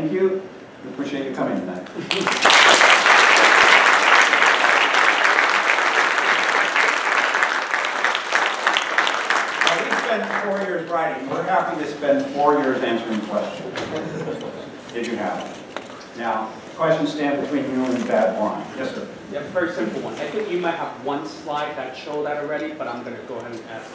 Thank you. We appreciate you coming tonight. We spent 4 years writing. We're happy to spend 4 years answering questions. Did you have them? Now, questions stand between you and bad wine. Yes, sir. Yeah, very simple one. I think you might have one slide that showed that already, but I'm going to go ahead and ask.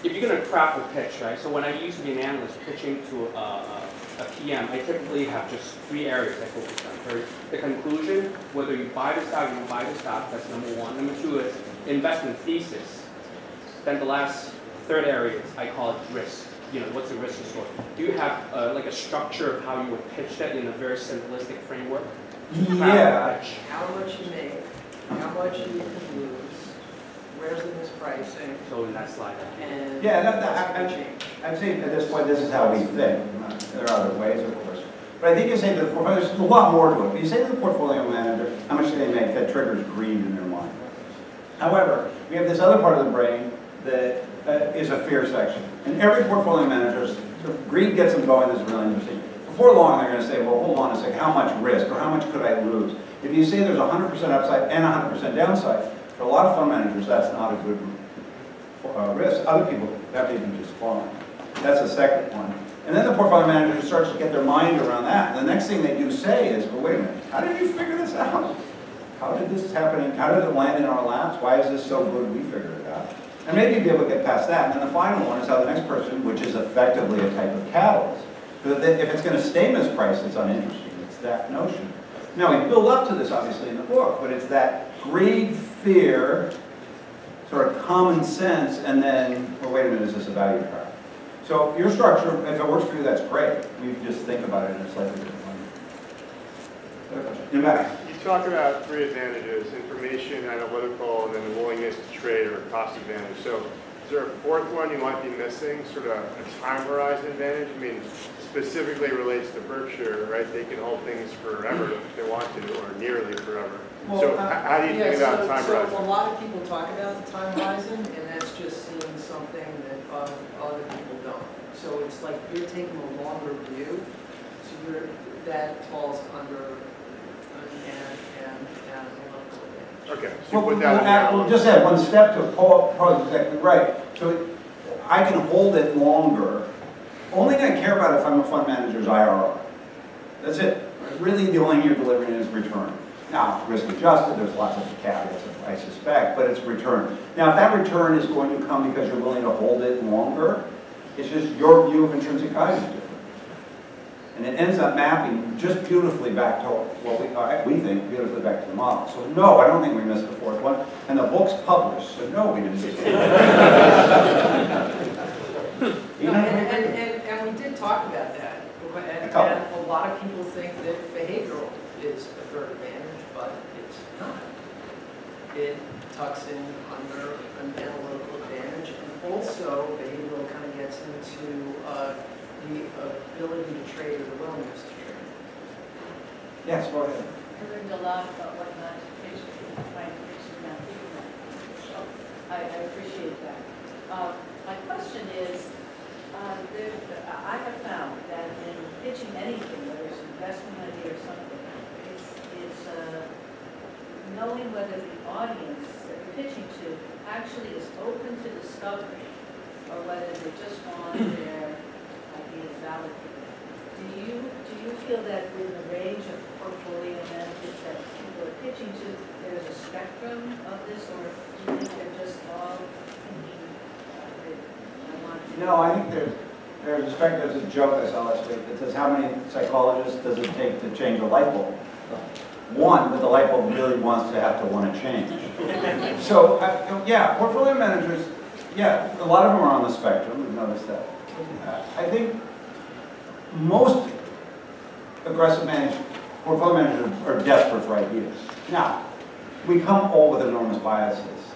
If you're going to craft a pitch, right? So when I used to be an analyst pitching to a PM, I typically have just 3 areas I focus on. First, the conclusion, whether you buy the stock or you don't buy the stock, that's number 1. Number 2 is investment thesis. Then the last 3rd area is, I call it risk. You know, what's the risk of story? Do you have like a structure of how you would pitch that in a very simplistic framework? Yeah. How much you make, how much you can lose, where's the mispricing, So in that slide. and Yeah, I'd say at this point, this is how we think. There are other ways, of course. But I think you say to the portfolio, there's a lot more to it. You say to the portfolio manager, how much do they make? That triggers greed in their mind. However, we have this other part of the brain that is a fear section. And every portfolio manager, greed gets them going. This is really interesting. Before long, they're going to say, well, hold on a second, how much risk or how much could I lose? If you say there's 100% upside and 100% downside, for a lot of fund managers, that's not a good risk. Other people, that may be just fine. That's the second one. And then the portfolio manager starts to get their mind around that. And the next thing they do say is, well, wait a minute, how did you figure this out? How did this happen? How did it land in our laps? Why is this so good we figured it out? And maybe you'll be able to get past that. And then the final one is how the next person, which is effectively a type of catalyst. Because if it's going to stay mispriced, it's uninteresting. It's that notion. Now, we build up to this, obviously, in the book, but it's that greed, fear, sort of common sense, and then, well, wait a minute, is this a value trap? So your structure, if it works for you, that's great. We just think about it in a slightly different way. In the back. You talked about 3 advantages: information, analytical, and then the willingness to trade, or cost advantage. So is there a 4th one you might be missing, sort of a time horizon advantage? I mean, specifically relates to Berkshire, right? They can hold things forever if they want to, or nearly forever. Well, so how do you think about time horizon? So a lot of people talk about the time horizon, and that's just seeing something that other people don't. So it's like you're taking a longer view, so that falls under and okay, so you put that we'll just add one step to it. Paul's exactly right. So I can hold it longer. Only thing I care about if I'm a fund manager is IRR. That's it. Really, the only thing you're delivering is return. Now, risk adjusted, there's lots of caveats, I suspect, but it's return. Now, if that return is going to come because you're willing to hold it longer, it's just your view of intrinsic value is different. And it ends up mapping just beautifully back to what we think, beautifully back to the model. So no, I don't think we missed the 4th one. And the book's published, so no, we didn't miss it. And we did talk about that. And a lot of people think that behavioral is a 3rd advantage, but it's not. It tucks in under an analytical advantage, and also behavioral kind of gets into the ability to trade or the willingness to trade. Yes, go ahead. I learned a lot about what not to pitch, trying to pitch and not doing that. So I appreciate that. My question is, I have found that in pitching anything, whether it's an investment idea or something, it's knowing whether the audience that you're pitching to actually is open to discovery, or whether they just want their ideas validated. Do you feel that in the range of portfolio managers that people are pitching to, there's a spectrum of this, or do you think they're just all thinking, No, I think there's a joke I saw last week that says, how many psychologists does it take to change a light bulb? One, but the light bulb really wants to want to change. So, yeah, portfolio managers, yeah, a lot of them are on the spectrum, we've noticed that. I think most aggressive portfolio managers are desperate for ideas. Now, we come all with enormous biases.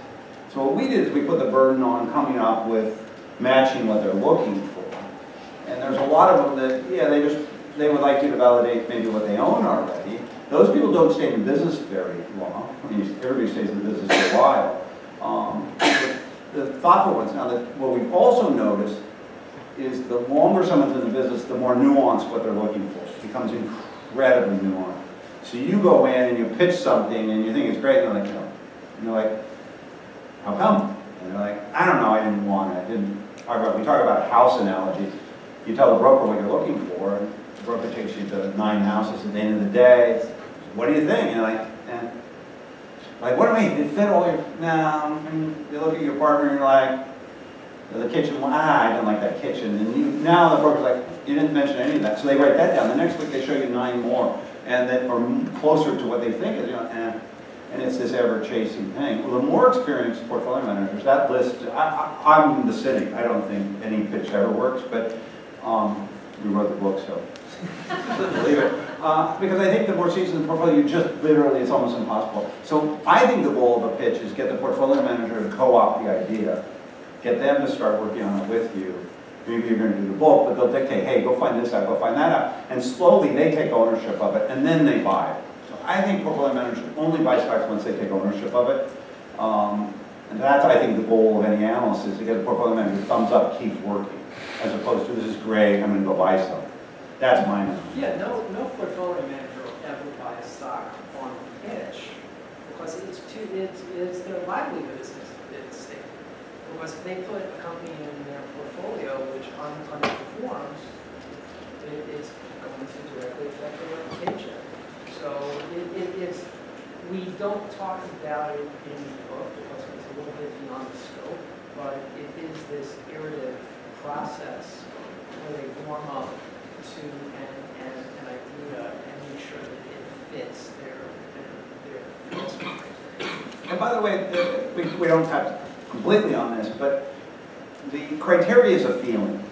So what we did is we put the burden on coming up with matching what they're looking for. And there's a lot of them that, yeah, they would like you to validate maybe what they own already. Those people don't stay in business very long. I mean, everybody stays in business for a while. The thoughtful ones. Now, what we've also noticed is the longer someone's in the business, the more nuanced what they're looking for. It becomes incredibly nuanced. So you go in and you pitch something and you think it's great, and they're like, no. And you're like, how come? And they're like, I don't know, I didn't want it. I didn't talk about, we talk about a house analogy. You tell the broker what you're looking for, and the broker takes you to 9 houses at the end of the day. What do you think? And you're like, what do you mean? Did it fit all your, no. And you look at your partner and you're like, the kitchen, I didn't like that kitchen. And now the broker's like, you didn't mention any of that. So they write that down. The next week they show you 9 more, and that are closer to what they think is, and it's this ever-chasing thing. Well, the more experienced portfolio managers, that list, I'm the cynic. I don't think any pitch ever works, but we wrote the book, so believe it. Because I think the more seasoned portfolio, you just literally, it's almost impossible. So I think the goal of a pitch is get the portfolio manager to co-opt the idea, get them to start working on it with you. Maybe you're going to do the bulk, but they'll dictate, hey, go find this out, go find that out. And slowly they take ownership of it, and then they buy it. So I think portfolio managers only buy stocks once they take ownership of it. And that's, I think, the goal of any analyst is to get the portfolio manager thumbs up, keep working, as opposed to, this is great, I'm going to go buy some. That's my message. Yeah, no portfolio manager will ever buy a stock on pitch because it's their livelihood is at stake. Because if they put a company in their portfolio which underperforms, it's going to directly affect their paycheck. So we don't talk about it in the book because it's a little bit beyond the scope, but it is this iterative process where they warm up to an idea and make sure that it fits their investment criteria. And by the way, we don't touch completely on this, but the criteria is a feeling.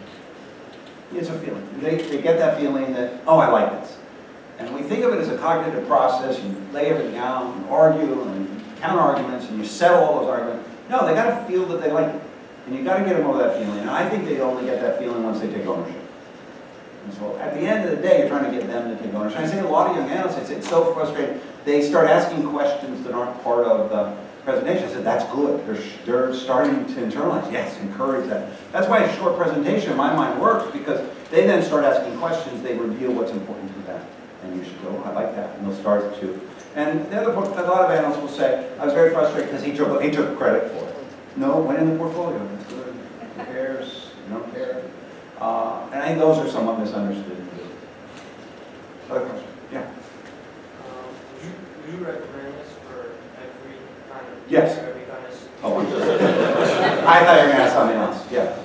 It's a feeling. They get that feeling that, oh, I like this. And we think of it as a cognitive process. You lay everything out and argue and counter arguments and you settle all those arguments. No, they got to feel that they like it. And you got to get them over that feeling. And I think they only get that feeling once they take ownership. And so at the end of the day, you're trying to get them to take ownership. I say a lot of young analysts, it's so frustrating. They start asking questions that aren't part of the presentation. I said, that's good. They're starting to internalize. Yes, encourage that. That's why a short presentation in my mind works, because they then start asking questions. They reveal what's important to them. And you should go, I like that. And they'll start to. And the other part, a lot of analysts will say, I was very frustrated because he took credit for it. No, went in the portfolio. That's good. Who cares? You don't care. And I think those are somewhat misunderstood. Other question? Yeah. Do you recommend this for every kind of? Yes. Every kind of. Oh, I thought you were going to ask something else. Yeah.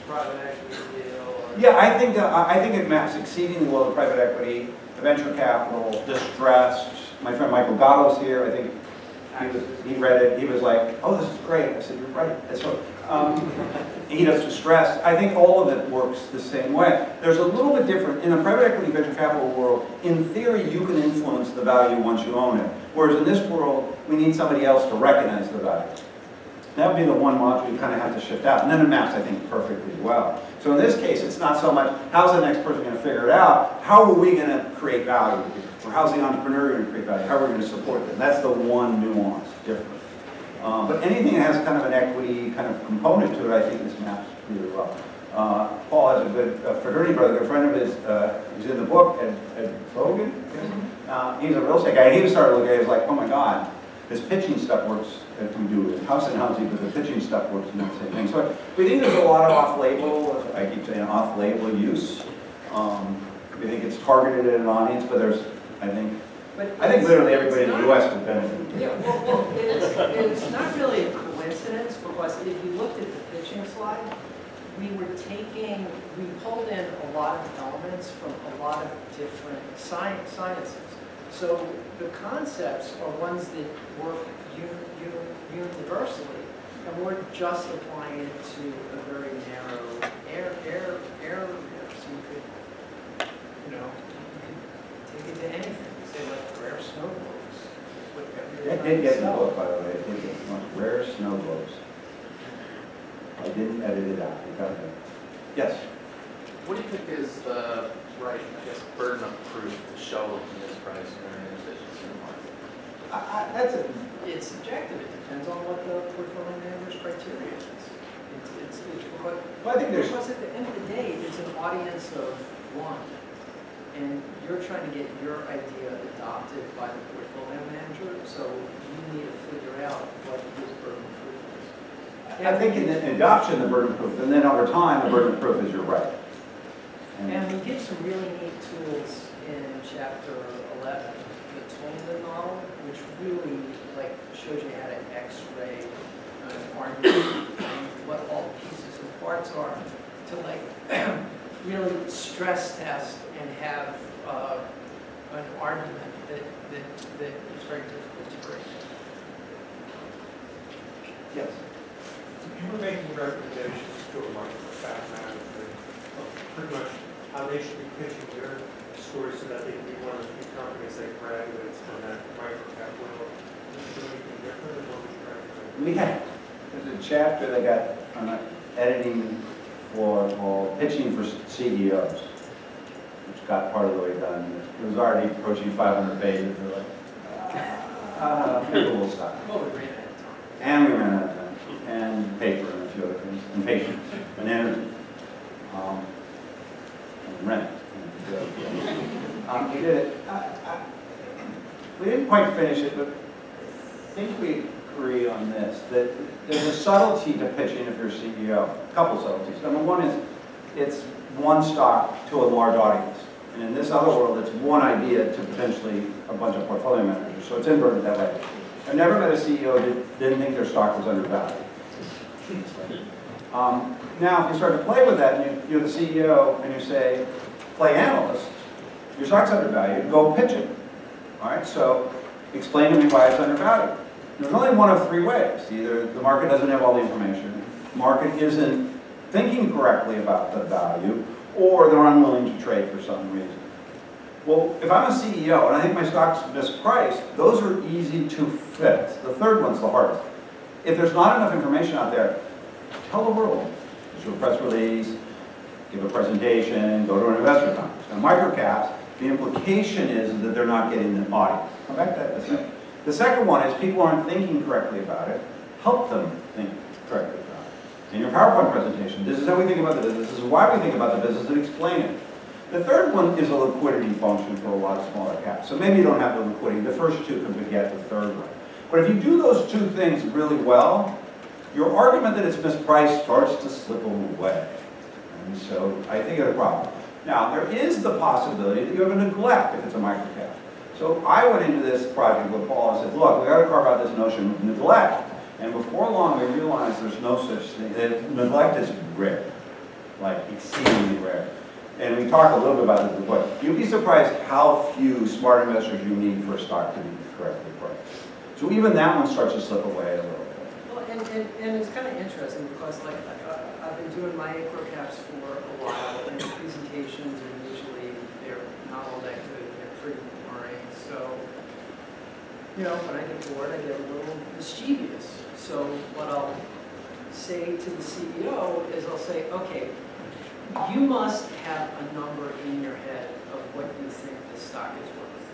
Private equity deal. Or Yeah, I think it maps exceedingly well to private equity, venture capital, distressed. My friend Michael Gatto's here. I think he read it. He was like, "Oh, this is great." I said, "You're right." So he does distressed. I think all of it works the same way. There's a little bit different in the private equity venture capital world. In theory, you can influence the value once you own it. Whereas in this world, we need somebody else to recognize the value. That would be the one module you kind of have to shift out. And then it maps, I think, perfectly well. So in this case, it's not so much, how's the next person going to figure it out? How are we going to create value? Or how's the entrepreneur going to create value? How are we going to support them? That's the one nuance difference. But anything that has kind of an equity kind of component to it, I think this maps really well. Paul has a good fraternity brother, a friend of his, he's in the book, Ed Logan. He's a real estate guy. He started looking at it, he was like, oh my God, this pitching stuff works. We do it house and housing, but the pitching stuff works in the same thing. So we think there's a lot of off-label, I keep saying off-label use. We think it's targeted at an audience, but there's, I think literally everybody in the U.S. would benefit. Yeah, well, it's not really a coincidence, because if you looked at the pitching slide, we pulled in a lot of elements from a lot of different sciences. So the concepts are ones that work universally, and we're just applying it to a very narrow area. So you could, take it to anything. Say like rare snow globes. It did get in the book, by the way. It did get rare snow globes. I didn't edit it out. It got it. Yes. What do you think is the right, burden of proof to show misprice or inefficiency in the market? That's it. It's subjective. It depends on what the portfolio manager's criteria is. Well, I think there's, Because at the end of the day, there's an audience of one, and you're trying to get your idea adopted by the portfolio manager, so you need to figure out what his burden of proof is. I think in adoption, the burden of proof, and then over time, the burden of proof is your right. And we give some really neat tools in chapter 11, the Tolman model, which really like shows you how to X-ray an argument and what all the pieces and parts are to like really stress test and have an argument that is very difficult to break. Yes. You were making recommendations to a microcap manager of pretty much how they should be pitching their story so that they can be one of the few companies that graduates from that microcap world. Is there anything different than what we recommend? There's a chapter that got on editing for, called Pitching for CEOs, which got part of the way done. It was already approaching 500 pages. We're like, maybe we'll stop. Oh, we ran out of time. And we ran out of time. And paper and a few other things, and patience, and energy, and rent. We did it. We didn't quite finish it, but I think we agree on this, that there's a subtlety to pitching if you're a CEO. A couple subtleties. Number one is it's one stock to a large audience. And in this other world, it's one idea to potentially a bunch of portfolio managers. So it's inverted that way. I've never met a CEO that didn't think their stock was undervalued. Now, if you start to play with that, and you're the CEO, and you say, play analyst, your stock's undervalued, go pitch it. All right, so explain to me why it's undervalued. There's only one of three ways. Either the market doesn't have all the information, the market isn't thinking correctly about the value, or they're unwilling to trade for some reason. Well, if I'm a CEO and I think my stock's mispriced, those are easy to fix. The third one's the hardest. If there's not enough information out there, tell the world. Issue a press release, give a presentation, go to an investor conference. Now, microcaps, the implication is that they're not getting the audience. Come back to that in a second. The second one is people aren't thinking correctly about it. Help them think correctly about it. In your PowerPoint presentation, this is how we think about the business, this is why we think about the business, and explain it. The third one is a liquidity function for a lot of smaller caps. So maybe you don't have the liquidity. The first two can beget the third one. But if you do those two things really well, your argument that it's mispriced starts to slip away. And so I think it's a problem. Now, there is the possibility that you have a neglect if it's a microcap. So I went into this project with Paul and said, look, we got to carve out this notion of neglect. And before long, we realized there's no such thing. That neglect is rare, like exceedingly rare. And we talked a little bit about this in the book. You'd be surprised how few smart investors you need for a stock to be correctly priced. So even that one starts to slip away a little bit. Well, and it's kind of interesting because like I've been doing my microcaps for a while, and the presentations are usually, they're not all that good, they're pretty boring. So, you know, when I get bored, I get a little mischievous. So what I'll say to the CEO is I'll say, okay, you must have a number in your head of what you think the stock is worth.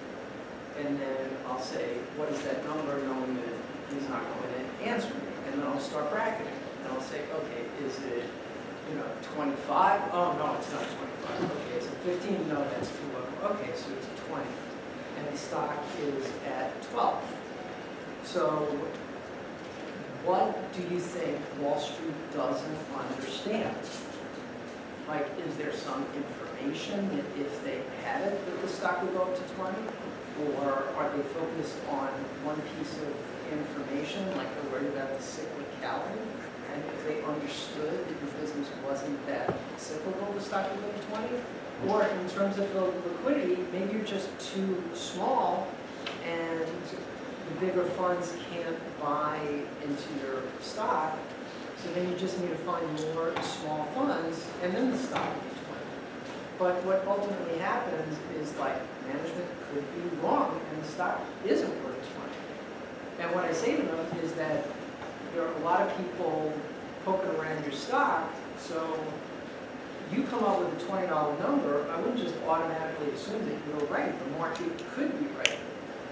And then I'll say, what is that number, knowing that he's not going to answer me. And then I'll start bracketing. And I'll say, okay, is it, you know, 25? Oh, no, it's not 25. Okay, is it 15? No, that's too low. Okay, so it's 20. And the stock is at 12. So what do you think Wall Street doesn't understand? Like, is there some information that if they had it, that the stock would go up to 20? Or are they focused on one piece of information, like they're worried about the cyclicality? And if they understood that your business wasn't that cyclical, the stock would go to 20? Or in terms of the liquidity, maybe you're just too small and the bigger funds can't buy into your stock. So then you just need to find more small funds, and then the stock will be 20. But what ultimately happens is like management could be wrong, and the stock isn't worth 20. And what I say to them is that there are a lot of people poking around your stock, so you come up with a $20 number, I wouldn't just automatically assume that you're right. The market could be right.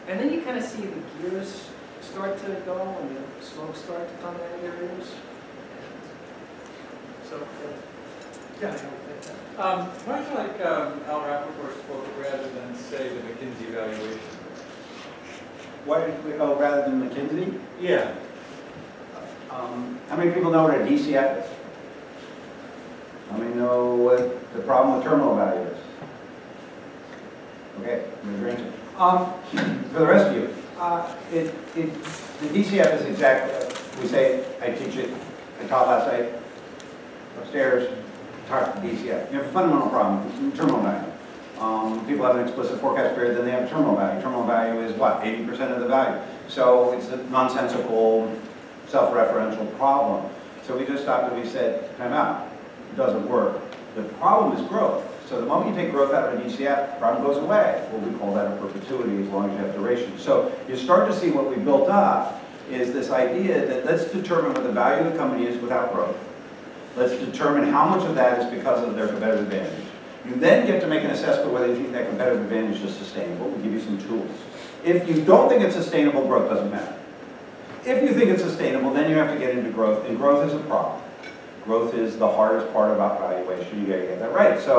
And then you kind of see the gears start to go and the smoke start to come out of your ears. So, yeah, I don't think that. Why don't you like Al Rappaport spoke rather than say the McKinsey evaluation? Why did we go rather than McKinsey? Yeah. How many people know what a DCF is? How many know what the problem with terminal value is? Okay, I'm going to answer. For the rest of you, the DCF is exactly, we say, I teach it, I taught last night, upstairs, taught DCF. You have a fundamental problem with terminal value. People have an explicit forecast period, then they have terminal value. Terminal value is what, 80% of the value. So it's a nonsensical, self-referential problem. So we just stopped and we said, time out, it doesn't work. The problem is growth. So the moment you take growth out of a DCF, the problem goes away. Well, we call that a perpetuity as long as you have duration. So you start to see what we built up is this idea that let's determine what the value of the company is without growth. Let's determine how much of that is because of their competitive advantage. You then get to make an assessment whether you think that competitive advantage is sustainable. We'll give you some tools. If you don't think it's sustainable, growth doesn't matter. If you think it's sustainable, then you have to get into growth, and growth is a problem. Growth is the hardest part about valuation. You gotta get that right. So